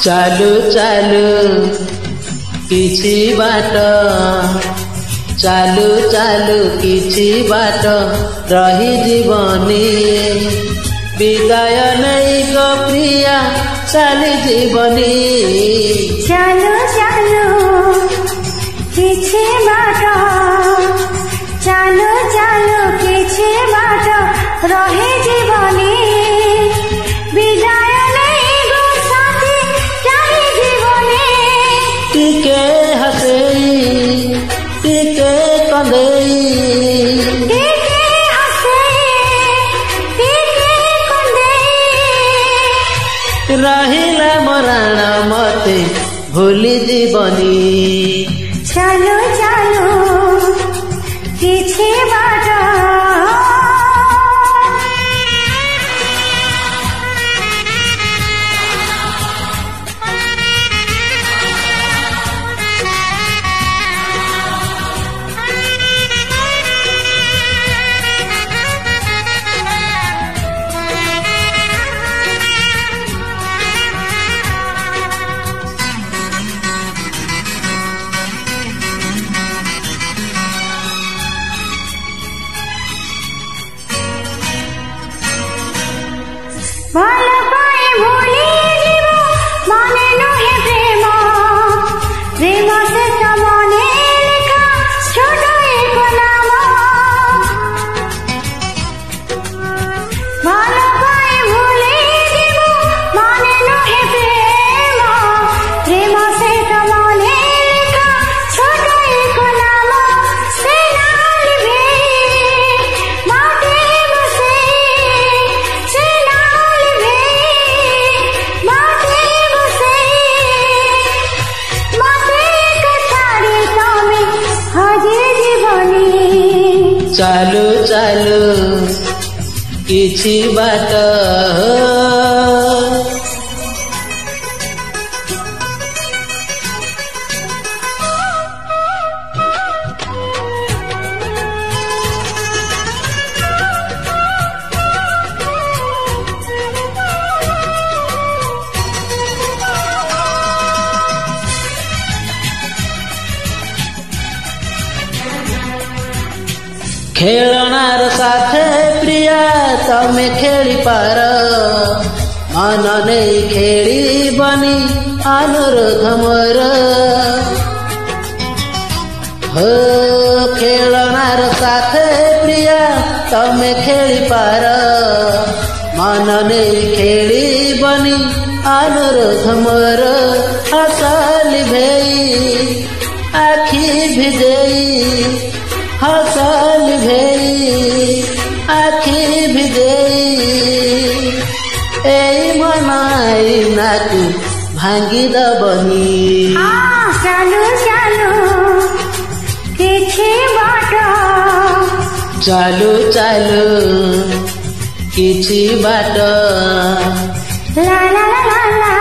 चालू चालू किछि बाट चालू चालू किछि बाट रही जीवनी विदाय नहीं गो प्रिया चली जीवनी चालू चालू किछि बाट चालू चालू किछि बाट रही जीवनी विदाय नहीं गो साथी चली जीवनी टिके हसेई टिके कंदेई टिके हसेई टिके कंदेई रहिला मराण मते भूली जीवनी चालू चालू किछि बाट ভাল পাই ভুলি জীব মনে নহে প্রেম প্রেম সে তো মনে লেখা ছোট এক নাম ভাল পাই ভুলি জীব মনে নহে প্রেম প্রেম সে তো মনে লেখা ছোট এক নাম সে নাল ভেই মাটি বসে সে चालू चालू किछि बाट खेलनार साथे प्रिया तमे खेली पार मन नहीं खेली बनी अनुरोध मोर हो खेलनार साथे प्रिया तमे खेली पार मन नहीं खेली बनी अनुरोध मोर हसली भेई आखि भिजेई हसल भेई आखि भिजेई एई मनाई नाकु भांगी दबनी चालू चालू किछि बाट चालू चालू किछि बाट ला ला ला ला